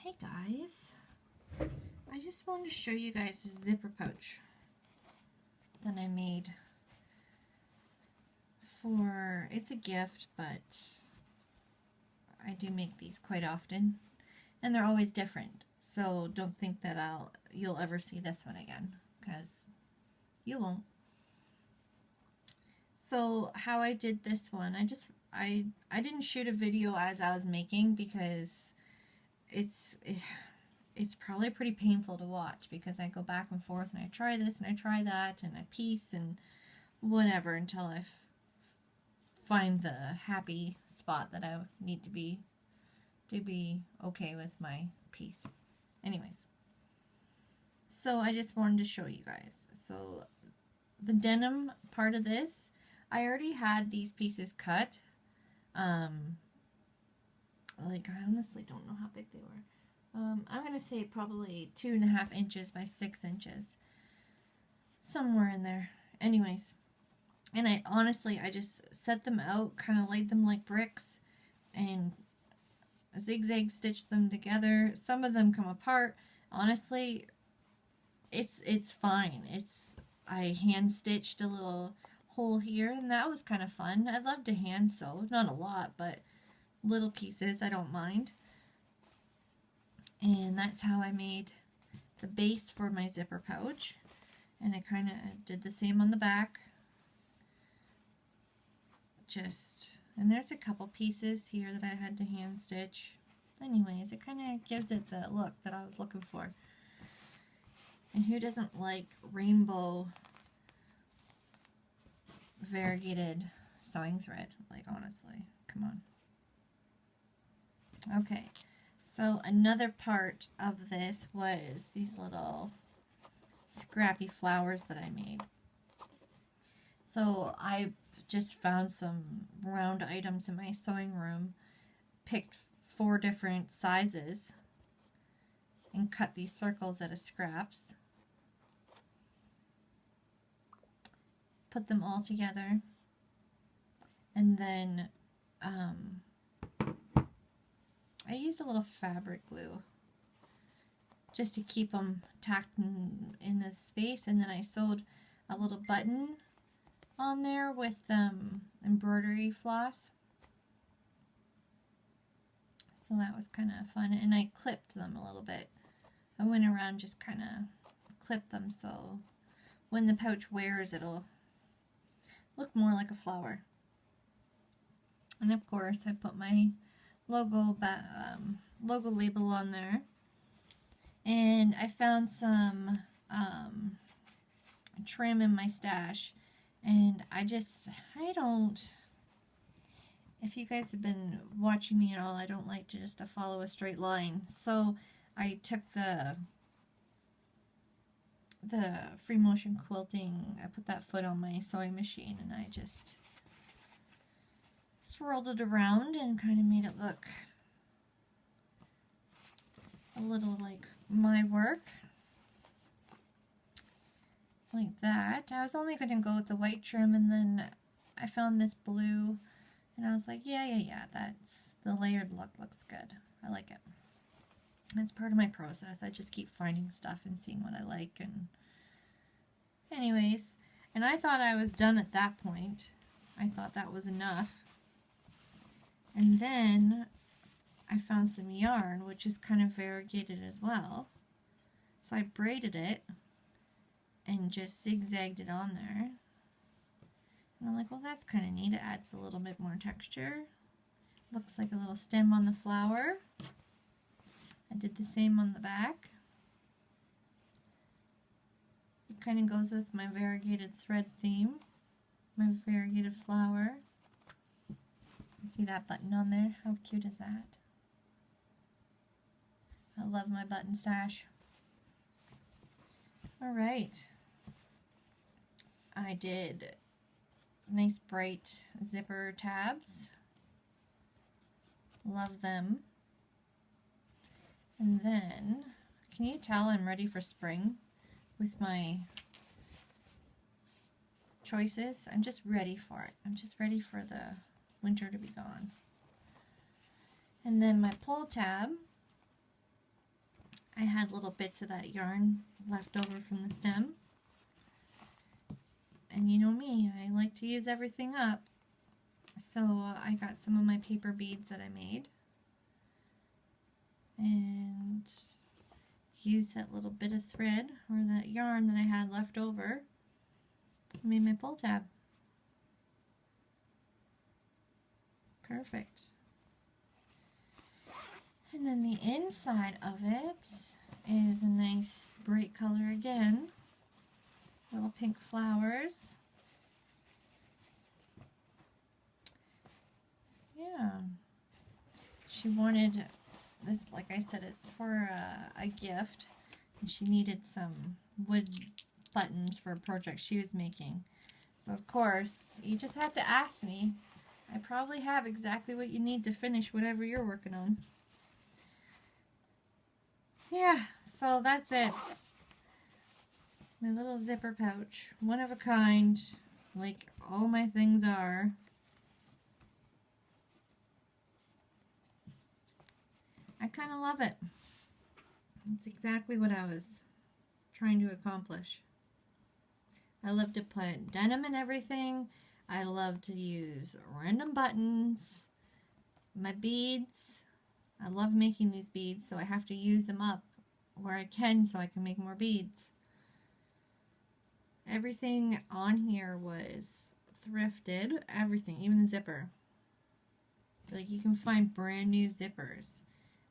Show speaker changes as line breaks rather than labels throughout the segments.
Hey guys, I just wanted to show you guys this zipper pouch that I made for, it's a gift, but I do make these quite often and they're always different, so don't think that you'll ever see this one again, because you won't. So how I did this one, I didn't shoot a video as I was making because it's probably pretty painful to watch, because I go back and forth and I try this and I try that and I piece and whatever until I find the happy spot that I need to be okay with my piece. Anyways, so I just wanted to show you guys. So the denim part of this, I already had these pieces cut. Like, I honestly don't know how big they were. I'm going to say probably 2.5 inches by 6 inches. Somewhere in there. Anyways. And I just set them out, kind of laid them like bricks, and zigzag stitched them together. Some of them come apart. Honestly, it's fine. I hand stitched a little hole here, and that was kind of fun. I love to hand sew. Not a lot, but little pieces, I don't mind. And that's how I made the base for my zipper pouch. And I kind of did the same on the back. And there's a couple pieces here that I had to hand stitch. Anyways, it kind of gives it the look that I was looking for. And who doesn't like rainbow variegated sewing thread? Like, honestly, come on. Okay, so another part of this was these little scrappy flowers that I made. So I just found some round items in my sewing room, picked 4 different sizes, and cut these circles out of scraps. Put them all together, and then I used a little fabric glue just to keep them tacked in the space, and then I sewed a little button on there with embroidery floss. So that was kind of fun, and I clipped them a little bit. I went around, just kind of clipped them, so when the pouch wears, it'll look more like a flower. And of course, I put my logo label on there, and I found some trim in my stash, and if you guys have been watching me at all, I don't like to just follow a straight line, so I took the free motion quilting, I put that foot on my sewing machine, and I just swirled it around and kind of made it look a little like my work. Like that. I was only going to go with the white trim, and then I found this blue, and I was like, yeah, that's the layered look looks good. I like it. That's part of my process. I just keep finding stuff and seeing what I like. And anyways, and I thought I was done at that point. I thought that was enough. And then I found some yarn, which is kind of variegated as well. So I braided it and just zigzagged it on there. And I'm like, well, that's kind of neat. It adds a little bit more texture. Looks like a little stem on the flower. I did the same on the back. It kind of goes with my variegated thread theme, my variegated flower. See that button on there? How cute is that? I love my button stash. Alright. I did nice bright zipper tabs. Love them. And then, can you tell I'm ready for spring with my choices? I'm just ready for it. I'm just ready for the winter to be gone. And then my pull tab, I had little bits of that yarn left over from the stem. And you know me, I like to use everything up. So I got some of my paper beads that I made. And used that little bit of thread or that yarn that I had left over. I made my pull tab. Perfect. And then the inside of it is a nice bright color again. Little pink flowers. Yeah. She wanted this, like I said, it's for a gift. And she needed some wood buttons for a project she was making. So of course, you just have to ask me. I probably have exactly what you need to finish whatever you're working on. Yeah, so that's it. My little zipper pouch. One of a kind, like all my things are. I kind of love it. It's exactly what I was trying to accomplish. I love to put denim in everything. I love to use random buttons. My beads. I love making these beads, so I have to use them up where I can so I can make more beads. Everything on here was thrifted. Everything, even the zipper. Like, you can find brand new zippers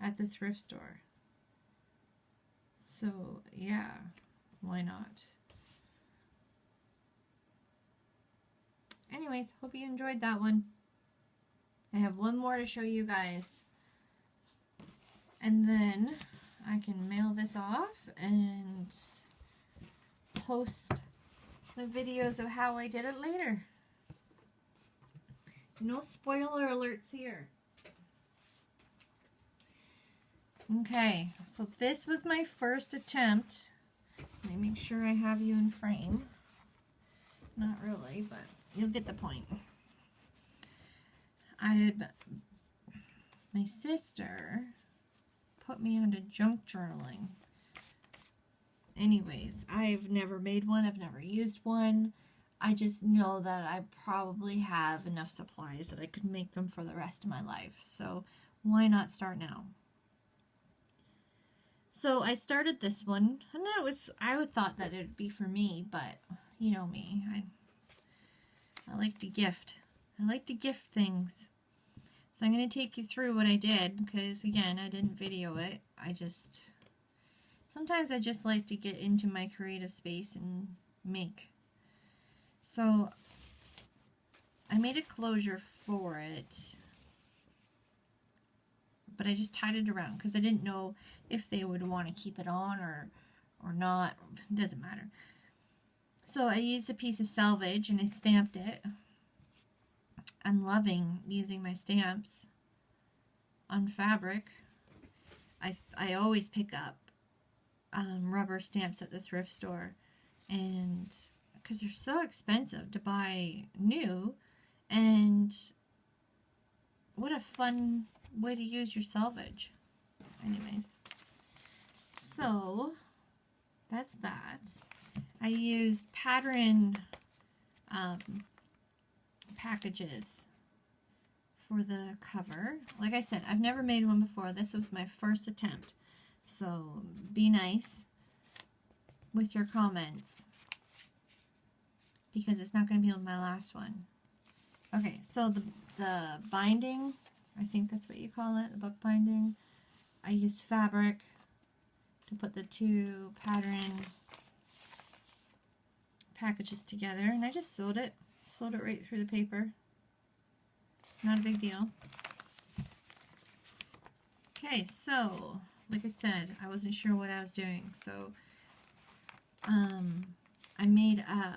at the thrift store. So, yeah, why not? Anyways, hope you enjoyed that one. I have one more to show you guys. And then I can mail this off and post the videos of how I did it later. No spoiler alerts here. Okay, so this was my first attempt. Let me make sure I have you in frame. Not really, but you'll get the point. My sister put me onto junk journaling. Anyways, I've never made one. I've never used one. I just know that I probably have enough supplies that I could make them for the rest of my life. So why not start now? So I started this one, and I would thought that it would be for me, but you know me. I like to gift. I like to gift things. So I'm going to take you through what I did, because again, I didn't video it. Sometimes I just like to get into my creative space and make. So I made a closure for it, but I just tied it around because I didn't know if they would want to keep it on or not. It doesn't matter. So I used a piece of selvage and I stamped it. I'm loving using my stamps on fabric. I always pick up rubber stamps at the thrift store, and because they're so expensive to buy new, and what a fun way to use your selvage. Anyways, so that's that. I used pattern packages for the cover. Like I said, I've never made one before. This was my first attempt. So be nice with your comments, because it's not going to be my last one. Okay, so the binding, I think that's what you call it, the book binding. I used fabric to put the two pattern packages together, and I just sewed it right through the paper. Not a big deal. Okay, so like I said, I wasn't sure what I was doing, so I made a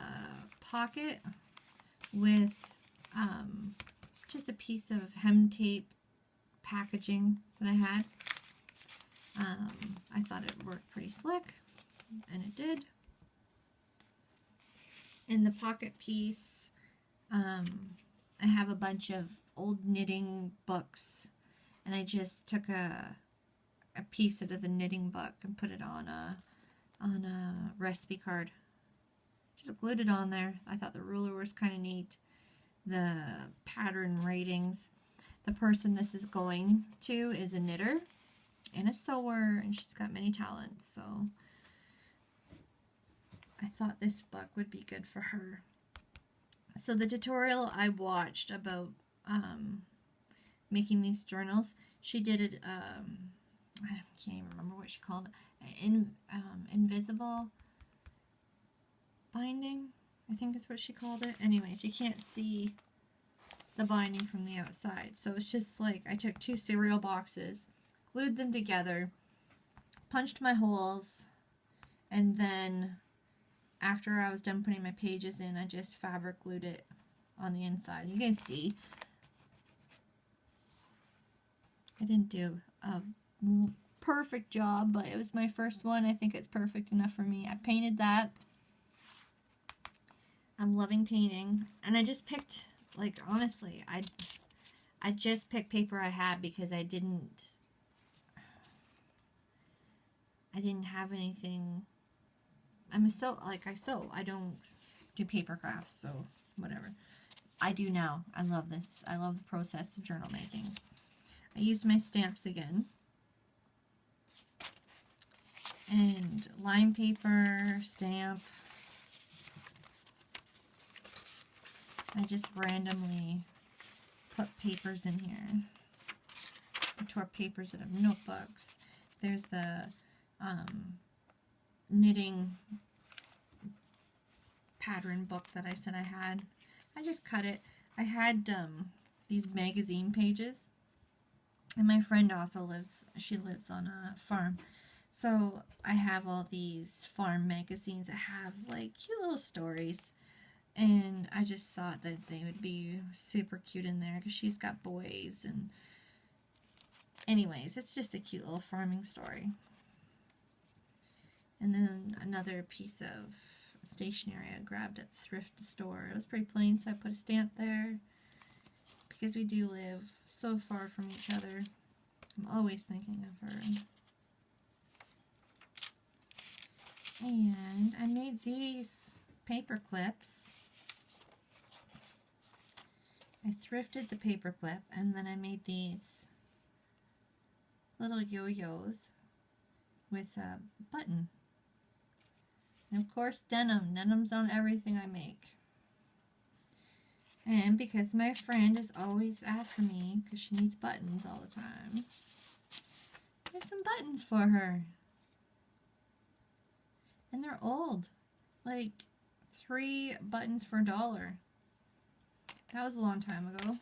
pocket with just a piece of hem tape packaging that I had. I thought it worked pretty slick, and it did. In the pocket piece, I have a bunch of old knitting books, and I just took a a piece out of the knitting book and put it on a recipe card. Just glued it on there. I thought the ruler was kind of neat. The pattern ratings. The person this is going to is a knitter and a sewer, and she's got many talents, so I thought this book would be good for her. So the tutorial I watched about making these journals, she did it, I can't even remember what she called it, invisible binding, I think is what she called it. Anyways, you can't see the binding from the outside, so it's just like I took 2 cereal boxes, glued them together, punched my holes, and then after I was done putting my pages in, I just fabric glued it on the inside. You can see I didn't do a perfect job, but it was my first one. I think it's perfect enough for me. I painted that. I'm loving painting, and I just picked, like, honestly, I just picked paper I had because I didn't have anything. I sew. I don't do paper crafts, so whatever. I do now. I love this. I love the process of journal making. I used my stamps again. And line paper, stamp. I just randomly put papers in here. I tore papers out of notebooks. There's the knitting pattern book that I said I had. I just cut it. I had these magazine pages, and my friend also lives on a farm, so I have all these farm magazines that have like cute little stories, and I just thought that they would be super cute in there because she's got boys, and anyways, it's just a cute little farming story. And then another piece of stationery I grabbed at the thrift store. It was pretty plain, so I put a stamp there because we do live so far from each other. I'm always thinking of her. And I made these paper clips. I thrifted the paper clip, and then I made these little yo-yos with a button. And of course, denim. Denim's on everything I make. And because my friend is always after me because she needs buttons all the time, there's some buttons for her. And they're old. Like 3 buttons for $1. That was a long time ago.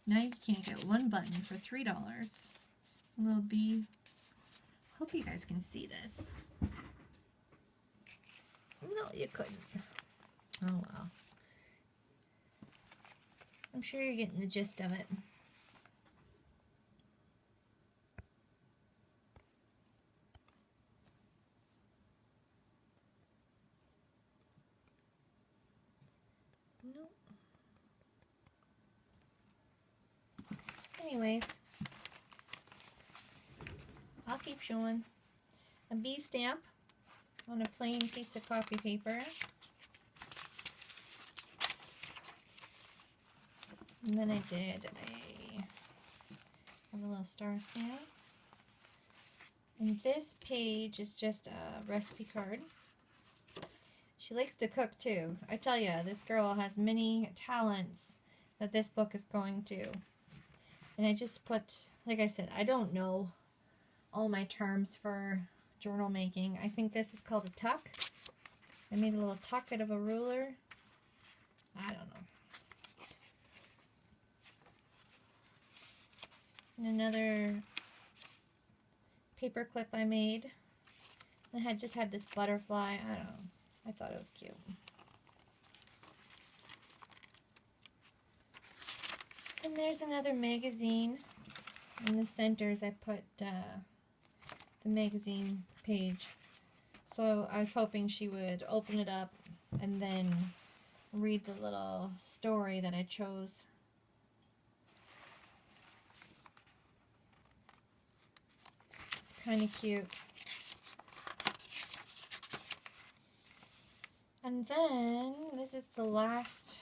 Now you can't get 1 button for $3. A little bee. Hope you guys can see this. No, you couldn't. Oh well. I'm sure you're getting the gist of it. Nope. Anyways, I'll keep showing. A bee stamp on a plain piece of copy paper. And then I did a little star stamp. And this page is just a recipe card. She likes to cook too. I tell you, this girl has many talents that this book is going to. And I just put, like I said, I don't know all my terms for journal making. I think this is called a tuck. I made a little tuck out of a ruler. I don't know. And another paper clip I made. I had just had this butterfly. I don't know. I thought it was cute. And there's another magazine. In the centers I put the magazine page. So I was hoping she would open it up and then read the little story that I chose. Kind of cute. And then, this is the last,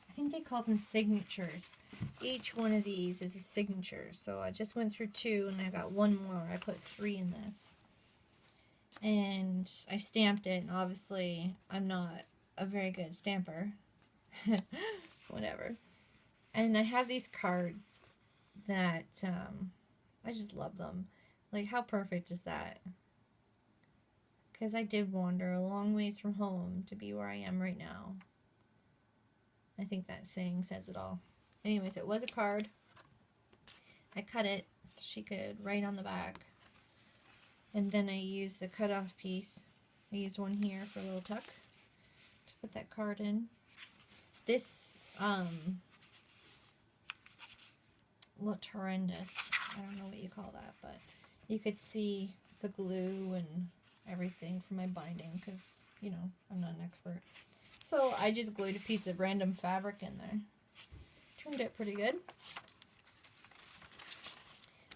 I think they call them signatures. Each one of these is a signature. So I just went through 2 and I got 1 more. I put 3 in this. And I stamped it, and obviously I'm not a very good stamper. Whatever. And I have these cards that, I just love them. Like, how perfect is that? Because I did wander a long ways from home to be where I am right now. I think that saying says it all. Anyways, it was a card. I cut it so she could write on the back. And then I used the cutoff piece. I used one here for a little tuck to put that card in. This looked horrendous. I don't know what you call that, but you could see the glue and everything from my binding because, you know, I'm not an expert. So I just glued a piece of random fabric in there. Turned out pretty good.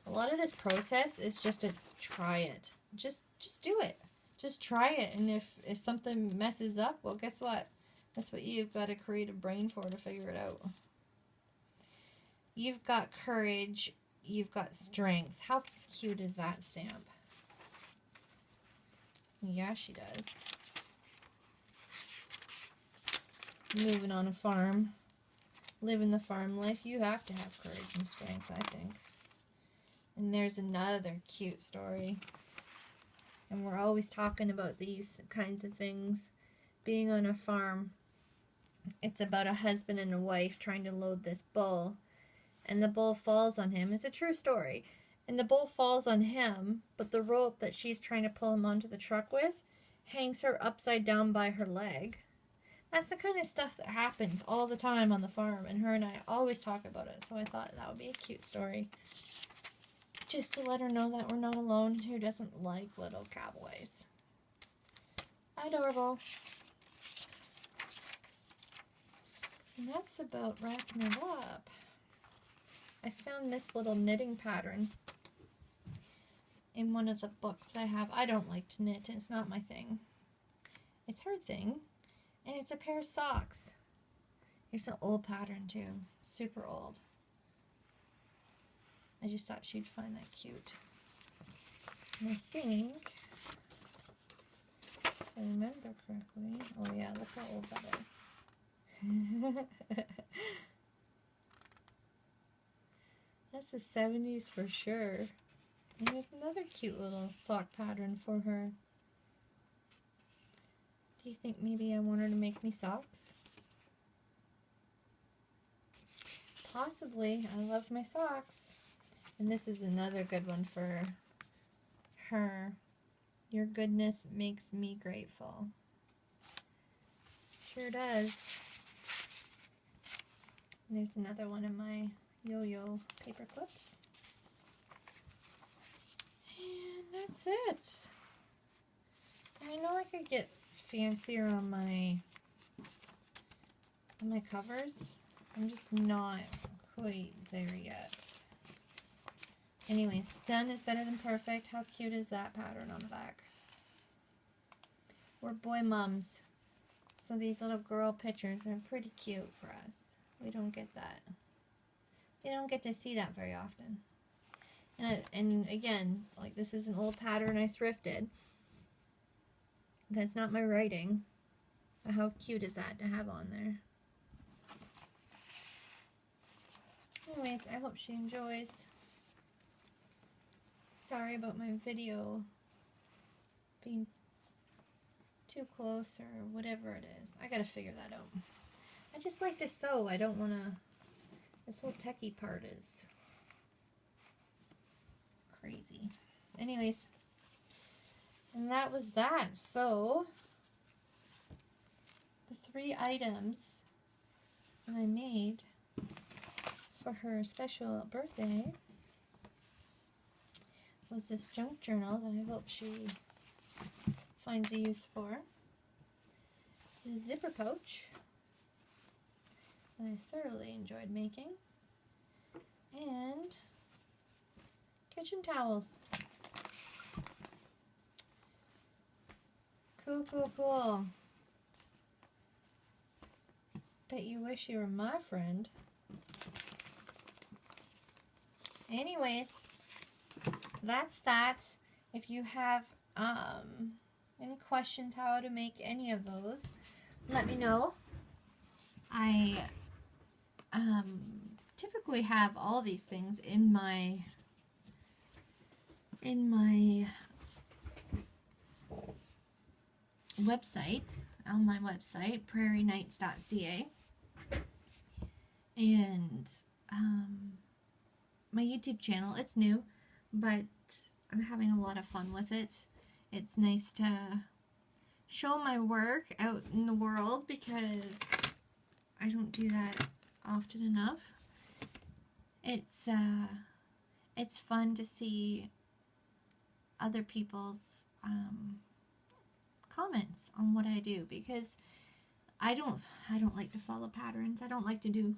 A lot of this process is just to try it. Just do it. Just try it. And if something messes up, well, guess what? That's what you've got a creative brain for, to figure it out. You've got courage. You've got strength. How cute is that stamp? Yeah, she does. Moving on a farm. Living the farm life. You have to have courage and strength, I think. And there's another cute story. And we're always talking about these kinds of things. Being on a farm. It's about a husband and a wife trying to load this bull. And the bull falls on him. It's a true story. And the bull falls on him, but the rope that she's trying to pull him onto the truck with hangs her upside down by her leg. That's the kind of stuff that happens all the time on the farm. And her and I always talk about it. So I thought that would be a cute story. Just to let her know that we're not alone, who doesn't like little cowboys. Adorable. And that's about wrapping it up. I found this little knitting pattern in one of the books that I have. I don't like to knit, it's not my thing. It's her thing, and it's a pair of socks. It's an old pattern too, super old. I just thought she'd find that cute. And I think, if I remember correctly, oh yeah, look how old that is. That's the 70s for sure. And there's another cute little sock pattern for her. Do you think maybe I want her to make me socks? Possibly. I love my socks. And this is another good one for her. Your goodness makes me grateful. Sure does. And there's another one in my yo-yo paper clips. And that's it. I know I could get fancier on my covers. I'm just not quite there yet. Anyways, done is better than perfect. How cute is that pattern on the back? We're boy mums, so these little girl pictures are pretty cute for us. We don't get that. We don't get to see that very often. And again, like, this is an old pattern I thrifted. That's not my writing. How cute is that to have on there? Anyways, I hope she enjoys. Sorry about my video being too close or whatever it is. I gotta figure that out. I just like to sew. I don't want to... This whole techie part is crazy. Anyways, and that was that. So, the 3 items that I made for her special birthday was this junk journal that I hope she finds a use for, the zipper pouch that I thoroughly enjoyed making, and kitchen towels. Cool, cool, cool. Bet you wish you were my friend. Anyways, that's that. If you have any questions how to make any of those, let me know. I typically have all these things in my website, on my website, prairienights.ca, and my YouTube channel. It's new, but I'm having a lot of fun with it. It's nice to show my work out in the world because I don't do that often enough. It's fun to see other people's comments on what I do, because I don't like to follow patterns. I don't like to do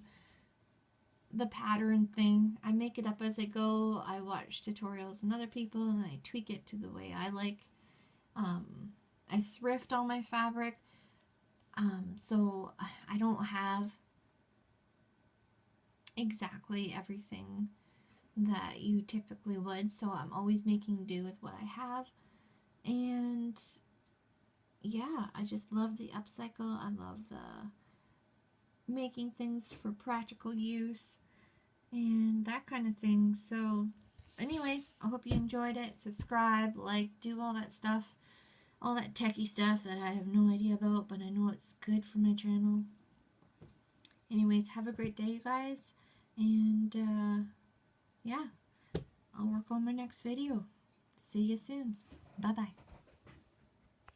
the pattern thing. I make it up as I go. I watch tutorials and other people and I tweak it to the way I like. I thrift all my fabric, so I don't have exactly everything that you typically would, so I'm always making do with what I have. And yeah, I just love the upcycle. I love the making things for practical use and that kind of thing. So anyways, I hope you enjoyed it. Subscribe, like, do all that stuff, all that techie stuff that I have no idea about, but I know it's good for my channel. Anyways, have a great day, you guys, and yeah, I'll work on my next video. See you soon. Bye bye.